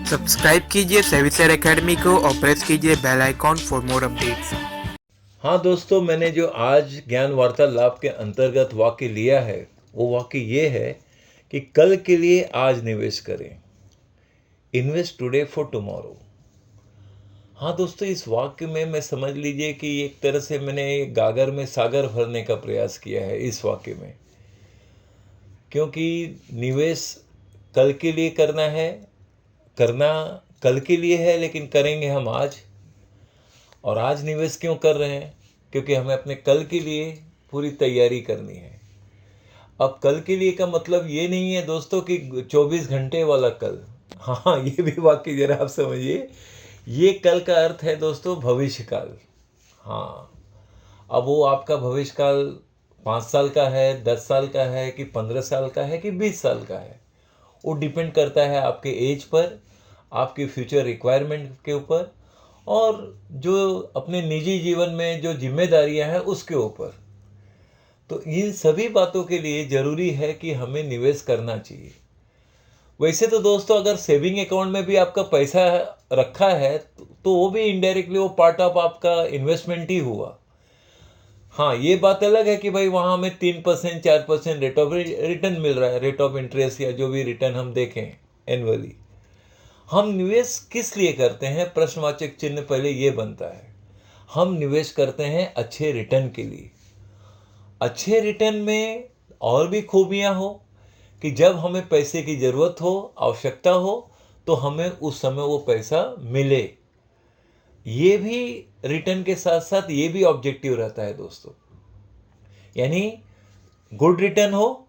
Subscribe कीजिए सेविसर academy को और प्रेस कीजिए bell icon for more updates. हाँ दोस्तों, मैंने जो आज ज्ञान वार्तालाप के अंतर्गत वाक्य लिया है वो वाक्य ये है कि कल के लिए आज निवेश करें। Invest today for tomorrow. हाँ दोस्तों, इस वाक्य में मैं समझ लीजिए कि एक तरह से मैंने गागर में सागर भरने का प्रयास किया है इस वाक्य में, क्योंकि निवेश कल के लिए करना कल के लिए है, लेकिन करेंगे हम आज। और आज निवेश क्यों कर रहे हैं? क्योंकि हमें अपने कल के लिए पूरी तैयारी करनी है। अब कल के लिए का मतलब ये नहीं है दोस्तों कि 24 घंटे वाला कल। हाँ, ये भी वाक्य जरा आप समझिए। ये कल का अर्थ है दोस्तों भविष्य काल। हाँ, अब वो आपका भविष्य काल 5 साल का है, 10 साल का है, कि 15 साल का है, कि 20 साल का है। वो डिपेंड करता है आपके एज पर, आपके फ्यूचर रिक्वायरमेंट के ऊपर, और जो अपने निजी जीवन में जो जिम्मेदारियां हैं उसके ऊपर। तो इन सभी बातों के लिए ज़रूरी है कि हमें निवेश करना चाहिए। वैसे तो दोस्तों, अगर सेविंग अकाउंट में भी आपका पैसा रखा है तो वो भी इनडायरेक्टली वो पार्ट ऑफ आपका इन्वेस्टमेंट ही हुआ। हाँ, ये बात अलग है कि भाई वहाँ हमें 3% 4% रेट ऑफ रिटर्न मिल रहा है, रेट ऑफ इंटरेस्ट या जो भी रिटर्न हम देखें एनुअली। हम निवेश किस लिए करते हैं? प्रश्नवाचक चिन्ह पहले ये बनता है। हम निवेश करते हैं अच्छे रिटर्न के लिए। अच्छे रिटर्न में और भी खूबियां हो कि जब हमें पैसे की ज़रूरत हो, आवश्यकता हो, तो हमें उस समय वो पैसा मिले। ये भी रिटर्न के साथ साथ ये भी ऑब्जेक्टिव रहता है दोस्तों। यानी गुड रिटर्न हो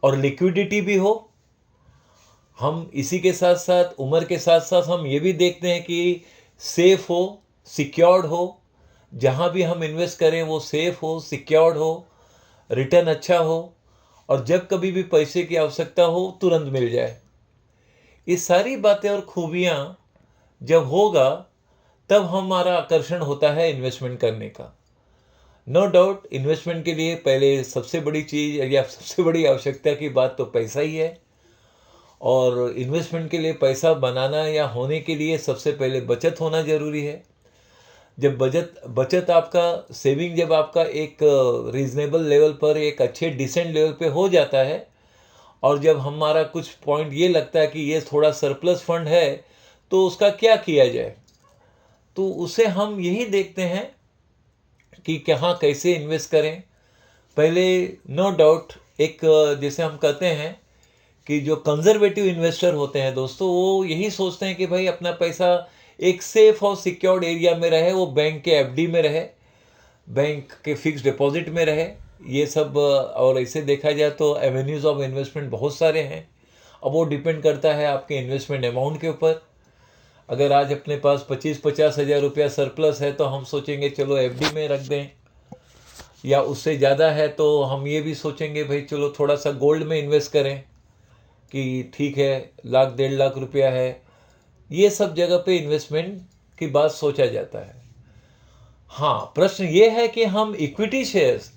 और लिक्विडिटी भी हो। हम इसी के साथ साथ, उम्र के साथ साथ हम ये भी देखते हैं कि सेफ हो, सिक्योर्ड हो। जहाँ भी हम इन्वेस्ट करें वो सेफ हो, सिक्योर्ड हो, रिटर्न अच्छा हो, और जब कभी भी पैसे की आवश्यकता हो तुरंत मिल जाए। ये सारी बातें और खूबियाँ जब होगा तब हमारा आकर्षण होता है इन्वेस्टमेंट करने का। नो डाउट, इन्वेस्टमेंट के लिए पहले सबसे बड़ी चीज़ या सबसे बड़ी आवश्यकता की बात तो पैसा ही है। और इन्वेस्टमेंट के लिए पैसा बनाना या होने के लिए सबसे पहले बचत होना ज़रूरी है। जब बचत आपका, सेविंग जब आपका एक रीजनेबल लेवल पर, एक अच्छे डिसेंट लेवल पे हो जाता है, और जब हमारा कुछ पॉइंट ये लगता है कि ये थोड़ा सरप्लस फंड है, तो उसका क्या किया जाए, तो उसे हम यही देखते हैं कि कहाँ कैसे इन्वेस्ट करें। पहले नो डाउट एक जैसे हम कहते हैं कि जो कंजर्वेटिव इन्वेस्टर होते हैं दोस्तों, वो यही सोचते हैं कि भाई अपना पैसा एक सेफ और सिक्योर्ड एरिया में रहे, वो बैंक के एफडी में रहे, बैंक के फिक्स डिपॉजिट में रहे। ये सब और ऐसे देखा जाए तो एवेन्यूज़ ऑफ इन्वेस्टमेंट बहुत सारे हैं। अब वो डिपेंड करता है आपके इन्वेस्टमेंट अमाउंट के ऊपर। अगर आज अपने पास 25-50 हज़ार रुपया सरप्लस है तो हम सोचेंगे चलो एफडी में रख दें, या उससे ज़्यादा है तो हम ये भी सोचेंगे भाई चलो थोड़ा सा गोल्ड में इन्वेस्ट करें, कि ठीक है 1,00,000-1,50,000 है। ये सब जगह पे इन्वेस्टमेंट की बात सोचा जाता है। हाँ, प्रश्न ये है कि हम इक्विटी शेयर्स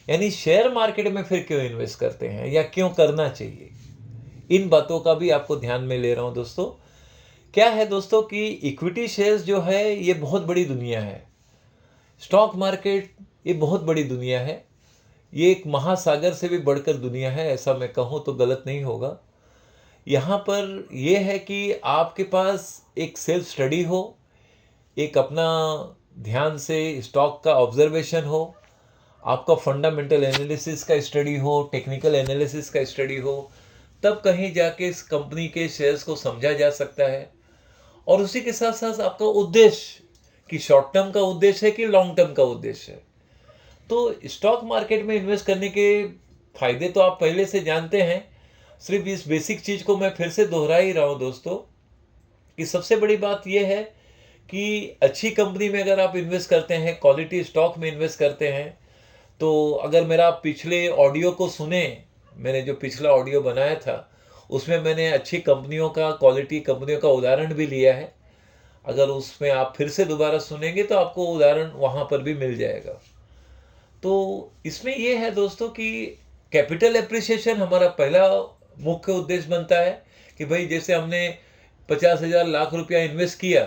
यानी शेयर मार्केट में फिर क्यों इन्वेस्ट करते हैं या क्यों करना चाहिए? इन बातों का भी आपको ध्यान में ले रहा हूँ दोस्तों। क्या है दोस्तों कि इक्विटी शेयर्स जो है ये बहुत बड़ी दुनिया है। स्टॉक मार्केट ये बहुत बड़ी दुनिया है। ये एक महासागर से भी बढ़कर दुनिया है, ऐसा मैं कहूँ तो गलत नहीं होगा। यहाँ पर यह है कि आपके पास एक सेल्फ स्टडी हो, एक अपना ध्यान से स्टॉक का ऑब्जर्वेशन हो, आपका फंडामेंटल एनालिसिस का स्टडी हो, टेक्निकल एनालिसिस का स्टडी हो, तब कहीं जाके इस कंपनी के शेयर्स को समझा जा सकता है। और उसी के साथ साथ आपका उद्देश्य, कि शॉर्ट टर्म का उद्देश्य है कि लॉन्ग टर्म का उद्देश्य है। तो स्टॉक मार्केट में इन्वेस्ट करने के फायदे तो आप पहले से जानते हैं। सिर्फ इस बेसिक चीज़ को मैं फिर से दोहरा ही रहा हूँ दोस्तों, कि सबसे बड़ी बात यह है कि अच्छी कंपनी में अगर आप इन्वेस्ट करते हैं, क्वालिटी स्टॉक में इन्वेस्ट करते हैं, तो अगर मेरा आप पिछले ऑडियो को सुने, मैंने जो पिछला ऑडियो बनाया था उसमें मैंने अच्छी कंपनियों का, क्वालिटी कंपनियों का उदाहरण भी लिया है। अगर उसमें आप फिर से दोबारा सुनेंगे तो आपको उदाहरण वहाँ पर भी मिल जाएगा। तो इसमें यह है दोस्तों कि कैपिटल एप्रिसिएशन हमारा पहला मुख्य उद्देश्य बनता है, कि भाई जैसे हमने 50,000 लाख रुपया इन्वेस्ट किया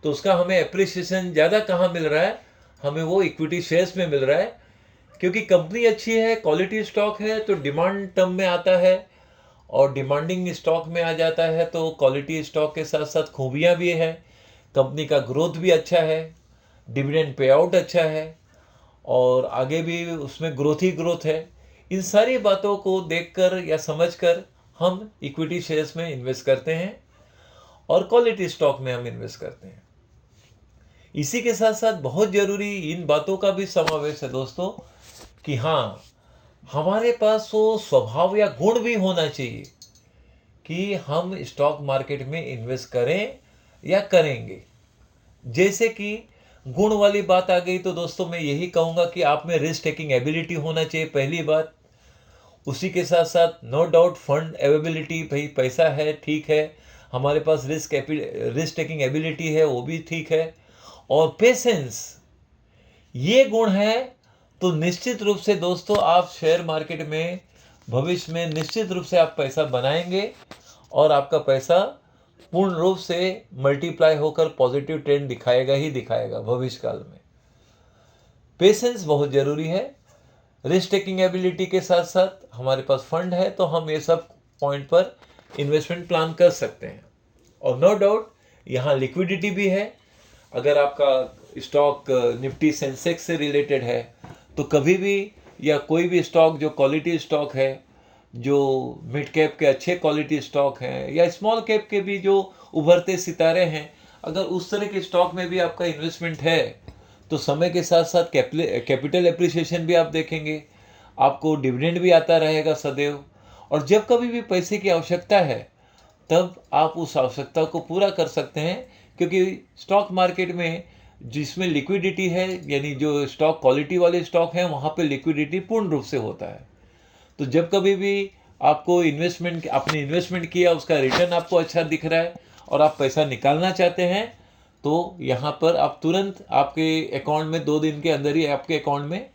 तो उसका हमें एप्रिसिएशन ज़्यादा कहाँ मिल रहा है, हमें वो इक्विटी शेयर्स में मिल रहा है, क्योंकि कंपनी अच्छी है, क्वालिटी स्टॉक है, तो डिमांड टर्म में आता है और डिमांडिंग स्टॉक में आ जाता है, तो क्वालिटी स्टॉक के साथ साथ खूबियाँ भी है, कंपनी का ग्रोथ भी अच्छा है, डिविडेंड पे आउट अच्छा है और आगे भी उसमें ग्रोथ ही ग्रोथ है। इन सारी बातों को देखकर या समझकर हम इक्विटी शेयर्स में इन्वेस्ट करते हैं और क्वालिटी स्टॉक में हम इन्वेस्ट करते हैं। इसी के साथ साथ बहुत जरूरी इन बातों का भी समावेश है दोस्तों कि हाँ, हमारे पास वो स्वभाव या गुण भी होना चाहिए कि हम स्टॉक मार्केट में इन्वेस्ट करें या करेंगे। जैसे कि गुण वाली बात आ गई तो दोस्तों मैं यही कहूँगा कि आप में रिस्क टेकिंग एबिलिटी होना चाहिए, पहली बात। उसी के साथ साथ नो डाउट फंड अवेलेबिलिटी, भाई पैसा है ठीक है, हमारे पास रिस्क टेकिंग एबिलिटी है वो भी ठीक है, और पेशेंस, ये गुण है तो निश्चित रूप से दोस्तों आप शेयर मार्केट में भविष्य में निश्चित रूप से आप पैसा बनाएंगे और आपका पैसा पूर्ण रूप से मल्टीप्लाई होकर पॉजिटिव ट्रेंड दिखाएगा ही दिखाएगा भविष्य काल में। पेशेंस बहुत जरूरी है। रिस्क टेकिंग एबिलिटी के साथ साथ हमारे पास फंड है तो हम ये सब पॉइंट पर इन्वेस्टमेंट प्लान कर सकते हैं। और नो डाउट यहाँ लिक्विडिटी भी है। अगर आपका स्टॉक निफ्टी सेंसेक्स से रिलेटेड है तो कभी भी, या कोई भी स्टॉक जो क्वालिटी स्टॉक है, जो मिड कैप के अच्छे क्वालिटी स्टॉक हैं, या स्मॉल कैप के भी जो उभरते सितारे हैं, अगर उस तरह के स्टॉक में भी आपका इन्वेस्टमेंट है तो समय के साथ साथ कैपिटल एप्रिसिएशन भी आप देखेंगे, आपको डिविडेंड भी आता रहेगा सदैव, और जब कभी भी पैसे की आवश्यकता है तब आप उस आवश्यकता को पूरा कर सकते हैं, क्योंकि स्टॉक मार्केट में जिसमें लिक्विडिटी है, यानी जो स्टॉक क्वालिटी वाले स्टॉक हैं वहाँ पे लिक्विडिटी पूर्ण रूप से होता है। तो जब कभी भी आपको आपने इन्वेस्टमेंट किया, उसका रिटर्न आपको अच्छा दिख रहा है और आप पैसा निकालना चाहते हैं तो यहाँ पर आप तुरंत आपके अकाउंट में 2 दिन के अंदर ही आपके अकाउंट में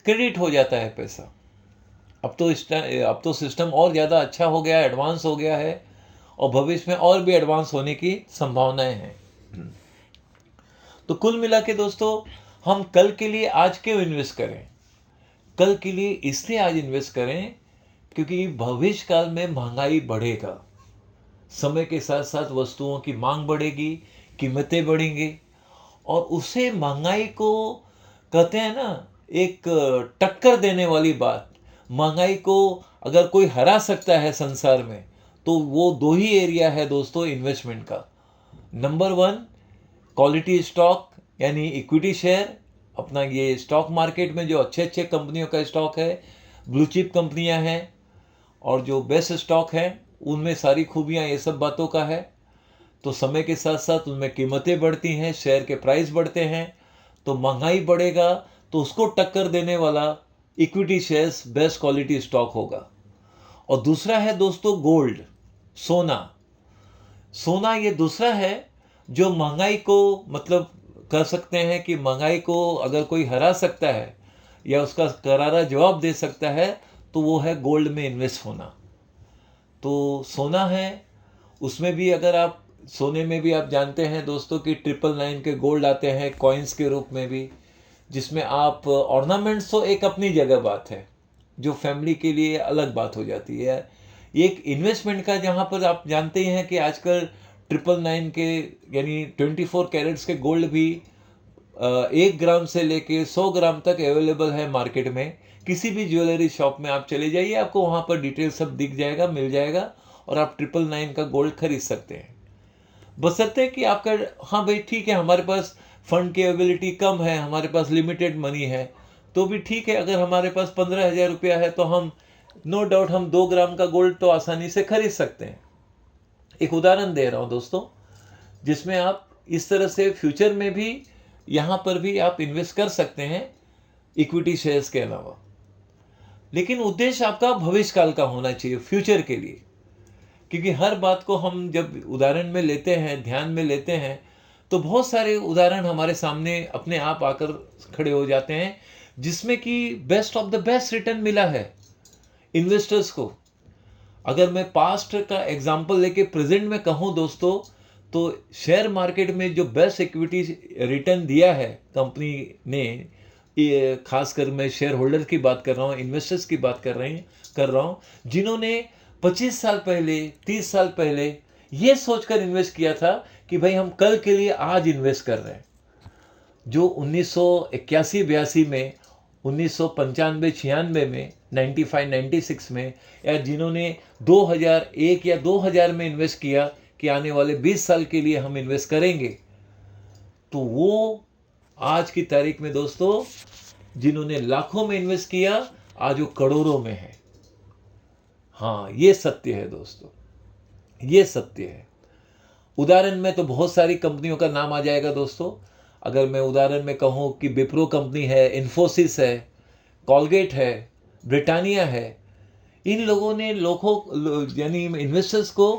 क्रेडिट हो जाता है पैसा। अब तो सिस्टम और ज़्यादा अच्छा हो गया है, एडवांस हो गया है, और भविष्य में और भी एडवांस होने की संभावनाएं हैं। तो कुल मिला के दोस्तों, हम कल के लिए आज क्यों इन्वेस्ट करें? कल के लिए इसलिए आज इन्वेस्ट करें क्योंकि भविष्य काल में महंगाई बढ़ेगा, समय के साथ साथ वस्तुओं की मांग बढ़ेगी, कीमतें बढ़ेंगी, और उसे महंगाई को कहते हैं ना, एक टक्कर देने वाली बात। महंगाई को अगर कोई हरा सकता है संसार में तो वो 2 ही एरिया है दोस्तों इन्वेस्टमेंट का। नंबर 1 क्वालिटी स्टॉक यानी इक्विटी शेयर, अपना ये स्टॉक मार्केट में जो अच्छे अच्छे कंपनियों का स्टॉक है, ब्लू चिप कंपनियां हैं, और जो बेस्ट स्टॉक हैं उनमें सारी खूबियां ये सब बातों का है। तो समय के साथ साथ उनमें कीमतें बढ़ती हैं, शेयर के प्राइस बढ़ते हैं, तो महंगाई बढ़ेगा तो उसको टक्कर देने वाला equity shares best quality stock होगा। और दूसरा है दोस्तों गोल्ड, सोना। सोना ये दूसरा है जो महंगाई को, मतलब कह सकते हैं कि महंगाई को अगर कोई हरा सकता है या उसका करारा जवाब दे सकता है तो वो है गोल्ड में इन्वेस्ट होना। तो सोना है, उसमें भी अगर आप सोने में भी आप जानते हैं दोस्तों कि 999 के गोल्ड आते हैं कॉइन्स के रूप में भी, जिसमें आप ऑर्नामेंट्स तो एक अपनी जगह बात है, जो फैमिली के लिए अलग बात हो जाती है। एक इन्वेस्टमेंट का जहाँ पर आप जानते ही हैं कि आजकल 999 के यानी 24 कैरेट्स के गोल्ड भी 1 ग्राम से लेके 100 ग्राम तक अवेलेबल है मार्केट में। किसी भी ज्वेलरी शॉप में आप चले जाइए, आपको वहाँ पर डिटेल सब दिख जाएगा, मिल जाएगा, और आप 999 का गोल्ड खरीद सकते हैं। बशर्ते कि आपका, हाँ भाई ठीक है, हमारे पास फंड की अवेलेबिलिटी कम है, हमारे पास लिमिटेड मनी है, तो भी ठीक है। अगर हमारे पास 15,000 रुपया है तो हम नो डाउट हम 2 ग्राम का गोल्ड तो आसानी से खरीद सकते हैं। एक उदाहरण दे रहा हूँ दोस्तों, जिसमें आप इस तरह से फ्यूचर में भी यहाँ पर भी आप इन्वेस्ट कर सकते हैं इक्विटी शेयर्स के अलावा। लेकिन उद्देश्य आपका भविष्य काल का होना चाहिए, फ्यूचर के लिए। क्योंकि हर बात को हम जब उदाहरण में लेते हैं, ध्यान में लेते हैं, तो बहुत सारे उदाहरण हमारे सामने अपने आप आकर खड़े हो जाते हैं जिसमें कि best of the best return मिला है इन्वेस्टर्स को। अगर मैं पास्ट का एग्जांपल लेके प्रेजेंट में कहूँ दोस्तों, तो शेयर मार्केट में जो बेस्ट इक्विटी रिटर्न दिया है कंपनी ने, ये खासकर मैं शेयर होल्डर की बात कर रहा हूँ, इन्वेस्टर्स की बात कर रहा हूँ, जिन्होंने 25 साल पहले, 30 साल पहले ये सोचकर इन्वेस्ट किया था कि भाई हम कल के लिए आज इन्वेस्ट कर रहे हैं। जो 1981-82 में, 1995-96 में, 95-96 में, या जिन्होंने 2001 या 2000 में इन्वेस्ट किया कि आने वाले 20 साल के लिए हम इन्वेस्ट करेंगे, तो वो आज की तारीख में दोस्तों, जिन्होंने लाखों में इन्वेस्ट किया, आज वो करोड़ों में है। हाँ, ये सत्य है दोस्तों, ये सत्य है। उदाहरण में तो बहुत सारी कंपनियों का नाम आ जाएगा दोस्तों। अगर मैं उदाहरण में कहूँ कि विप्रो कंपनी है, इन्फोसिस है, कॉलगेट है, ब्रिटानिया है, इन लोगों ने यानी इन्वेस्टर्स को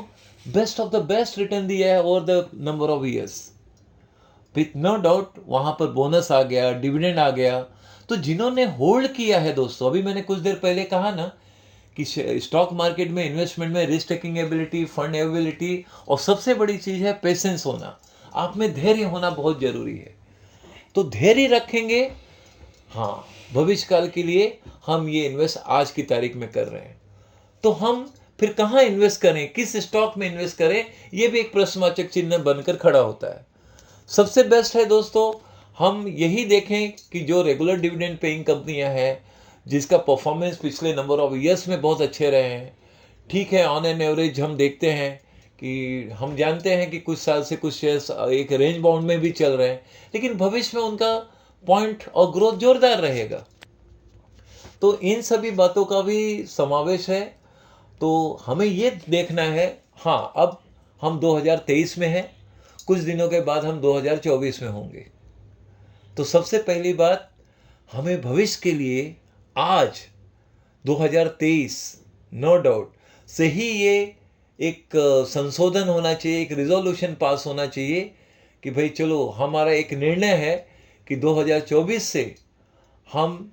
best of the best return दिया है over the number of years. With no doubt वहाँ पर बोनस आ गया, डिविडेंड आ गया। तो जिन्होंने होल्ड किया है दोस्तों, अभी मैंने कुछ देर पहले कहा ना कि स्टॉक मार्केट में इन्वेस्टमेंट में risk taking ability, fund ability, और सबसे बड़ी चीज़ है पेशेंस होना। आप में धैर्य होना बहुत ज़रूरी है। तो धैर्य रखेंगे, हाँ, भविष्य काल के लिए हम ये इन्वेस्ट आज की तारीख में कर रहे हैं। तो हम फिर कहाँ इन्वेस्ट करें, किस स्टॉक में इन्वेस्ट करें, ये भी एक प्रश्नवाचक चिन्ह बनकर खड़ा होता है। सबसे बेस्ट है दोस्तों, हम यही देखें कि जो रेगुलर डिविडेंड पेइंग कंपनियां हैं, जिसका परफॉर्मेंस पिछले नंबर ऑफ ईयर्स में बहुत अच्छे रहे हैं। ठीक है, ऑन एन एवरेज हम देखते हैं कि हम जानते हैं कि कुछ साल से कुछ शेयर्स एक रेंज बाउंड में भी चल रहे हैं, लेकिन भविष्य में उनका पॉइंट और ग्रोथ जोरदार रहेगा। तो इन सभी बातों का भी समावेश है। तो हमें ये देखना है, हाँ, अब हम 2023 में हैं, कुछ दिनों के बाद हम 2024 में होंगे। तो सबसे पहली बात, हमें भविष्य के लिए आज 2023 नो डाउट से ही ये एक संशोधन होना चाहिए, एक रिजोल्यूशन पास होना चाहिए कि भाई चलो, हमारा एक निर्णय है कि 2024 से हम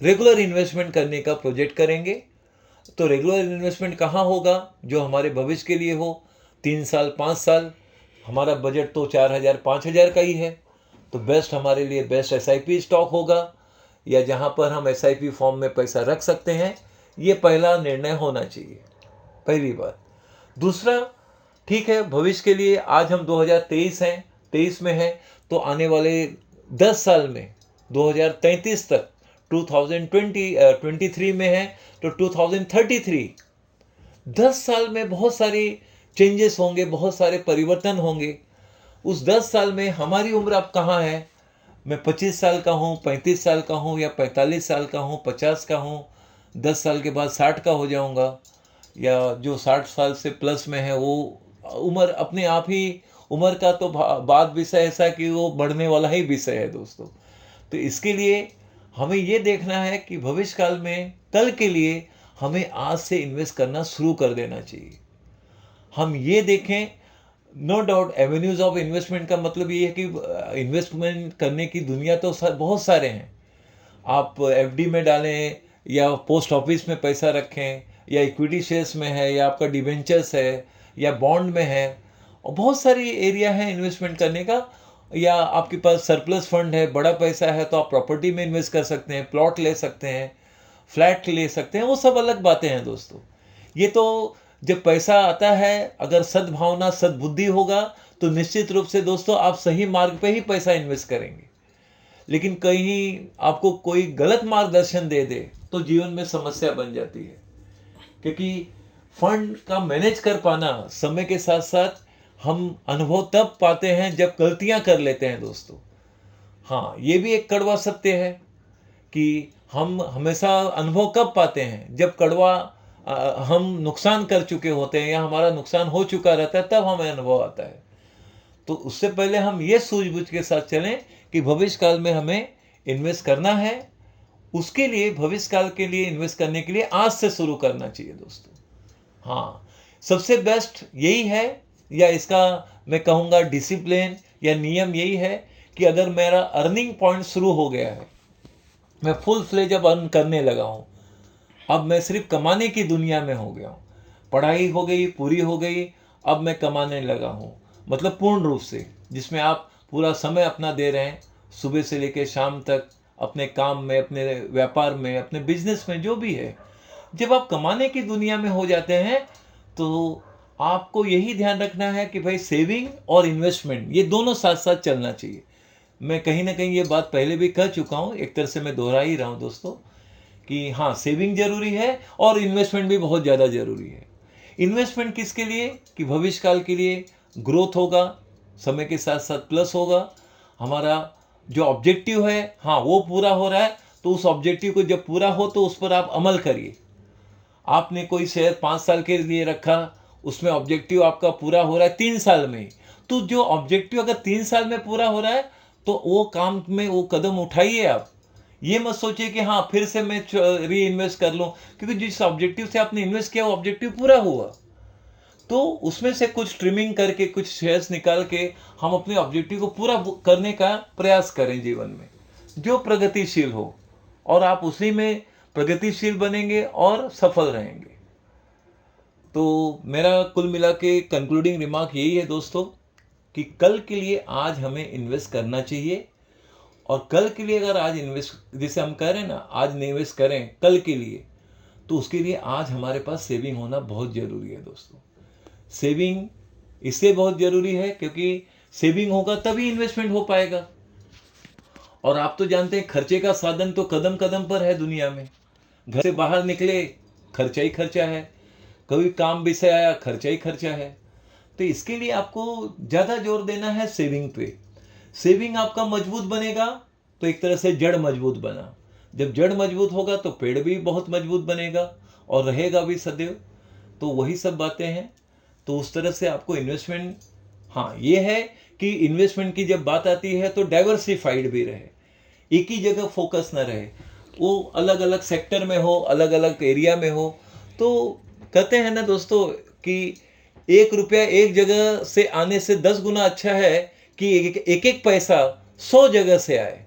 रेगुलर इन्वेस्टमेंट करने का प्रोजेक्ट करेंगे। तो रेगुलर इन्वेस्टमेंट कहाँ होगा, जो हमारे भविष्य के लिए हो। 3 साल 5 साल, हमारा बजट तो 4,000 5,000 का ही है, तो बेस्ट हमारे लिए बेस्ट SIP स्टॉक होगा, या जहाँ पर हम SIP फॉर्म में पैसा रख सकते हैं। ये पहला निर्णय होना चाहिए, पहली बात। दूसरा, ठीक है, भविष्य के लिए आज हम 2023 में हैं, तो आने वाले 10 साल में 2033 तक, 2023 में है तो 2033, 10 साल में बहुत सारी चेंजेस होंगे, बहुत सारे परिवर्तन होंगे। उस 10 साल में हमारी उम्र अब कहाँ है, मैं 25 साल का हूँ, 35 साल का हूँ, या 45 साल का हूँ, 50 का हूँ, 10 साल के बाद 60 का हो जाऊँगा, या जो 60 साल से प्लस में है वो उम्र अपने आप ही, उम्र का तो बात विषय ऐसा कि वो बढ़ने वाला ही विषय है दोस्तों। तो इसके लिए हमें ये देखना है कि भविष्य काल में, कल के लिए हमें आज से इन्वेस्ट करना शुरू कर देना चाहिए। हम ये देखें, no doubt avenues of investment का मतलब ये है कि इन्वेस्टमेंट करने की दुनिया तो बहुत सारे हैं। आप FD में डालें, या पोस्ट ऑफिस में पैसा रखें, या इक्विटी शेयर्स में है, या आपका डिवेंचर्स है, या बॉन्ड में है, और बहुत सारी एरिया है इन्वेस्टमेंट करने का। या आपके पास सरप्लस फंड है, बड़ा पैसा है, तो आप प्रॉपर्टी में इन्वेस्ट कर सकते हैं, प्लॉट ले सकते हैं, फ्लैट ले सकते हैं, वो सब अलग बातें हैं दोस्तों। ये तो जब पैसा आता है, अगर सद्भावना, सद्बुद्धि होगा, तो निश्चित रूप से दोस्तों आप सही मार्ग पे ही पैसा इन्वेस्ट करेंगे। लेकिन कहीं आपको कोई गलत मार्गदर्शन दे दे तो जीवन में समस्या बन जाती है, क्योंकि फंड का मैनेज कर पाना, समय के साथ साथ हम अनुभव तब पाते हैं जब गलतियां कर लेते हैं दोस्तों। हाँ, ये भी एक कड़वा सत्य है कि हम हमेशा अनुभव कब पाते हैं, जब हम नुकसान कर चुके होते हैं, या हमारा नुकसान हो चुका रहता है, तब हमें अनुभव आता है। तो उससे पहले हम ये सूझबूझ के साथ चलें कि भविष्य काल में हमें इन्वेस्ट करना है। उसके लिए, भविष्य काल के लिए इन्वेस्ट करने के लिए आज से शुरू करना चाहिए दोस्तों। हाँ, सबसे बेस्ट यही है, या इसका मैं कहूँगा डिसिप्लिन या नियम यही है कि अगर मेरा अर्निंग पॉइंट शुरू हो गया है, मैं फुल फ्लेज अब अर्न करने लगा हूँ, अब मैं सिर्फ कमाने की दुनिया में हो गया हूँ, पढ़ाई हो गई, पूरी हो गई, अब मैं कमाने लगा हूँ, मतलब पूर्ण रूप से, जिसमें आप पूरा समय अपना दे रहे हैं, सुबह से लेकर शाम तक, अपने काम में, अपने व्यापार में, अपने बिजनेस में, जो भी है। जब आप कमाने की दुनिया में हो जाते हैं तो आपको यही ध्यान रखना है कि भाई सेविंग और इन्वेस्टमेंट ये दोनों साथ साथ चलना चाहिए। मैं कहीं ना कहीं ये बात पहले भी कह चुका हूँ, एक तरह से मैं दोहरा ही रहा हूँ दोस्तों, कि हाँ, सेविंग जरूरी है और इन्वेस्टमेंट भी बहुत ज़्यादा जरूरी है। इन्वेस्टमेंट किसके लिए? कि भविष्य काल के लिए ग्रोथ होगा, समय के साथ साथ प्लस होगा, हमारा जो ऑब्जेक्टिव है हाँ वो पूरा हो रहा है, तो उस ऑब्जेक्टिव को जब पूरा हो तो उस पर आप अमल करिए। आपने कोई शेयर 5 साल के लिए रखा, उसमें ऑब्जेक्टिव आपका पूरा हो रहा है 3 साल में, तो जो ऑब्जेक्टिव अगर 3 साल में पूरा हो रहा है तो वो काम में वो कदम उठाइए। आप ये मत सोचिए कि हाँ फिर से मैं री इन्वेस्ट कर लूँ, क्योंकि जिस ऑब्जेक्टिव से आपने इन्वेस्ट किया वो ऑब्जेक्टिव पूरा हुआ, तो उसमें से कुछ ट्रिमिंग करके, कुछ शेयर्स निकाल के हम अपने ऑब्जेक्टिव को पूरा करने का प्रयास करें जीवन में, जो प्रगतिशील हो, और आप उसी में प्रगतिशील बनेंगे और सफल रहेंगे। तो मेरा कुल मिला के कंक्लूडिंग रिमार्क यही है दोस्तों, कि कल के लिए आज हमें इन्वेस्ट करना चाहिए, और कल के लिए अगर आज इन्वेस्ट, जैसे हम कह रहे हैं ना, आज इन्वेस्ट करें कल के लिए, तो उसके लिए आज हमारे पास सेविंग होना बहुत ज़रूरी है दोस्तों। सेविंग इसलिए बहुत ज़रूरी है क्योंकि सेविंग होगा तभी इन्वेस्टमेंट हो पाएगा। और आप तो जानते हैं खर्चे का साधन तो कदम कदम पर है दुनिया में। घर से बाहर निकले, खर्चा ही खर्चा है, कभी काम विषय आया, खर्चा ही खर्चा है। तो इसके लिए आपको ज़्यादा जोर देना है सेविंग पे। सेविंग आपका मजबूत बनेगा तो एक तरह से जड़ मजबूत बना, जब जड़ मजबूत होगा तो पेड़ भी बहुत मजबूत बनेगा और रहेगा भी सदैव। तो वही सब बातें हैं। तो उस तरह से आपको इन्वेस्टमेंट, हाँ ये है कि इन्वेस्टमेंट की जब बात आती है तो डाइवर्सिफाइड भी रहे, एक ही जगह फोकस न रहे, वो अलग अलग सेक्टर में हो, अलग अलग एरिया में हो। तो कहते हैं ना दोस्तों कि 1 रुपया एक जगह से आने से 10 गुना अच्छा है कि एक एक पैसा 100 जगह से आए,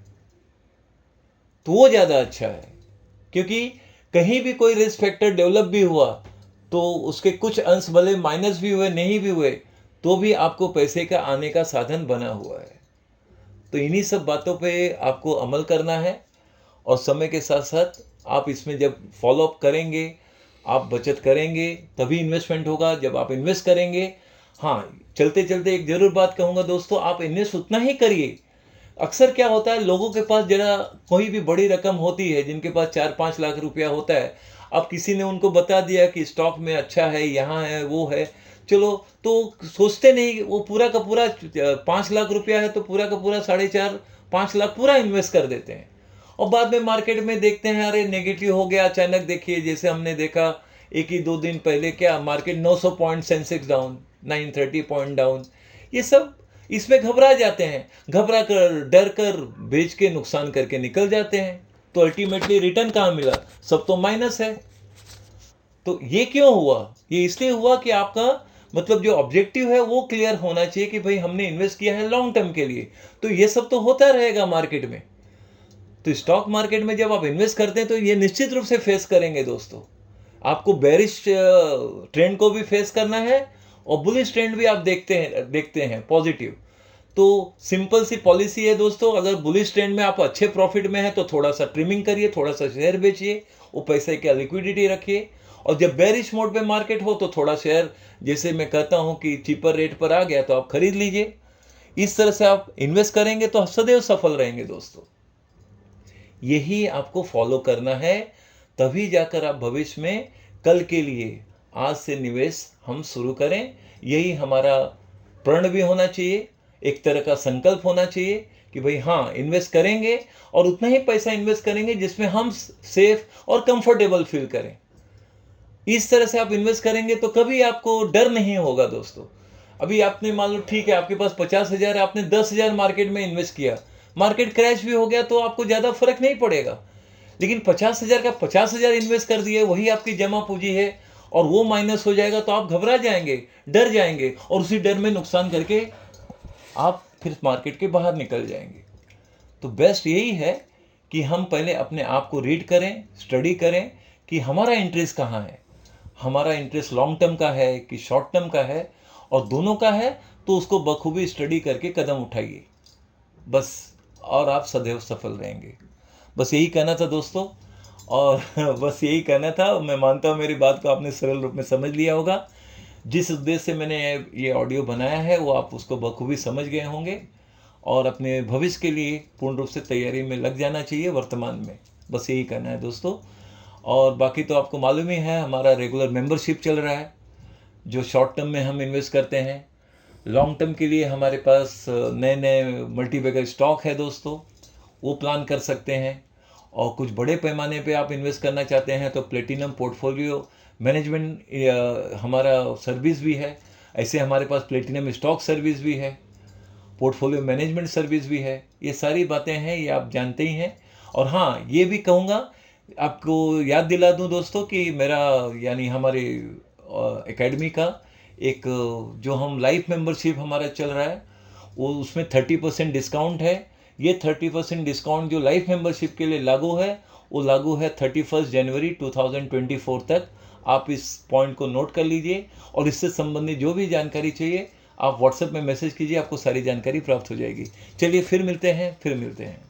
तो वो ज़्यादा अच्छा है। क्योंकि कहीं भी कोई रिस्क फैक्टर डेवलप भी हुआ तो उसके कुछ अंश भले माइनस भी हुए, नहीं भी हुए, तो भी आपको पैसे का आने का साधन बना हुआ है। तो इन्हीं सब बातों पे आपको अमल करना है, और समय के साथ साथ आप इसमें जब फॉलोअप करेंगे, आप बचत करेंगे, तभी इन्वेस्टमेंट होगा। जब आप इन्वेस्ट करेंगे, हाँ चलते चलते एक जरूर बात कहूँगा दोस्तों, आप इन्वेस्ट उतना ही करिए। अक्सर क्या होता है, लोगों के पास जरा कोई भी बड़ी रकम होती है, जिनके पास 4-5 लाख रुपया होता है, अब किसी ने उनको बता दिया कि स्टॉक में अच्छा है, यहाँ है, वो है, चलो, तो सोचते नहीं, वो पूरा का पूरा 5 लाख रुपया है तो पूरा का पूरा 4.5-5 लाख पूरा इन्वेस्ट कर देते हैं। और बाद में मार्केट में देखते हैं अरे नेगेटिव हो गया अचानक। देखिए जैसे हमने देखा एक ही 2 दिन पहले, क्या market 900 point, Sensex down, 930 point down. ये सब इसमें घबरा जाते हैं, घबरा कर, डर कर बेच के नुकसान करके निकल जाते हैं। तो अल्टीमेटली रिटर्न कहाँ मिला? सब तो माइनस है। तो ये क्यों हुआ? ये इसलिए हुआ कि आपका मतलब जो ऑब्जेक्टिव है वो क्लियर होना चाहिए कि भाई हमने इन्वेस्ट किया है लॉन्ग टर्म के लिए। तो ये सब तो होता रहेगा मार्केट में। तो स्टॉक मार्केट में जब आप इन्वेस्ट करते हैं तो ये निश्चित रूप से फेस करेंगे दोस्तों। आपको बेरिश ट्रेंड को भी फेस करना है, और बुलिश ट्रेंड भी आप देखते हैं पॉजिटिव। तो सिंपल सी पॉलिसी है दोस्तों, अगर बुलिश ट्रेंड में आप अच्छे प्रॉफिट में है तो थोड़ा सा ट्रिमिंग करिए, थोड़ा सा शेयर बेचिए, वो पैसे का लिक्विडिटी रखिए। और जब बेरिश मोड पे मार्केट हो तो थोड़ा शेयर, जैसे मैं कहता हूं कि चीपर रेट पर आ गया तो आप खरीद लीजिए। इस तरह से आप इन्वेस्ट करेंगे तो सदैव सफल रहेंगे दोस्तों। यही आपको फॉलो करना है, तभी जाकर आप भविष्य में कल के लिए आज से निवेश हम शुरू करें। यही हमारा प्रण भी होना चाहिए, एक तरह का संकल्प होना चाहिए कि भाई हाँ इन्वेस्ट करेंगे, और उतना ही पैसा इन्वेस्ट करेंगे जिसमें हम सेफ और कंफर्टेबल फील करें। इस तरह से आप इन्वेस्ट करेंगे तो कभी आपको डर नहीं होगा दोस्तों। अभी आपने मान लो ठीक है, आपके पास 50,000, आपने 10,000 मार्केट में इन्वेस्ट किया, मार्केट क्रैश भी हो गया तो आपको ज़्यादा फर्क नहीं पड़ेगा। लेकिन 50,000 का 50,000 इन्वेस्ट कर दिए, वही आपकी जमा पूंजी है, और वो माइनस हो जाएगा तो आप घबरा जाएंगे, डर जाएंगे, और उसी डर में नुकसान करके आप फिर मार्केट के बाहर निकल जाएंगे। तो बेस्ट यही है कि हम पहले अपने आप को रीड करें, स्टडी करें कि हमारा इंटरेस्ट कहाँ है, हमारा इंटरेस्ट लॉन्ग टर्म का है कि शॉर्ट टर्म का है, और दोनों का है तो उसको बखूबी स्टडी करके कदम उठाइए बस, और आप सदैव सफल रहेंगे। बस यही कहना था दोस्तों, और बस यही कहना था। मैं मानता हूँ मेरी बात को आपने सरल रूप में समझ लिया होगा। जिस उद्देश्य से मैंने ये ऑडियो बनाया है वो आप उसको बखूबी समझ गए होंगे, और अपने भविष्य के लिए पूर्ण रूप से तैयारी में लग जाना चाहिए वर्तमान में। बस यही कहना है दोस्तों। और बाकी तो आपको मालूम ही है, हमारा रेगुलर मेंबरशिप चल रहा है, जो शॉर्ट टर्म में हम इन्वेस्ट करते हैं। लॉन्ग टर्म के लिए हमारे पास नए नए मल्टीबैगर स्टॉक है दोस्तों, वो प्लान कर सकते हैं। और कुछ बड़े पैमाने पे आप इन्वेस्ट करना चाहते हैं तो प्लेटिनम पोर्टफोलियो मैनेजमेंट हमारा सर्विस भी है। ऐसे हमारे पास प्लेटिनम स्टॉक सर्विस भी है, पोर्टफोलियो मैनेजमेंट सर्विस भी है। ये सारी बातें हैं, ये आप जानते ही हैं। और हाँ, ये भी कहूँगा, आपको याद दिला दूं दोस्तों कि मेरा यानी हमारे एकेडमी का एक जो हम लाइफ मेंबरशिप हमारा चल रहा है, वो उसमें 30% डिस्काउंट है। ये 30% डिस्काउंट जो लाइफ मेंबरशिप के लिए लागू है, वो लागू है 31 जनवरी 2024 तक। आप इस पॉइंट को नोट कर लीजिए, और इससे संबंधित जो भी जानकारी चाहिए आप व्हाट्सएप में मैसेज कीजिए, आपको सारी जानकारी प्राप्त हो जाएगी। चलिए फिर मिलते हैं।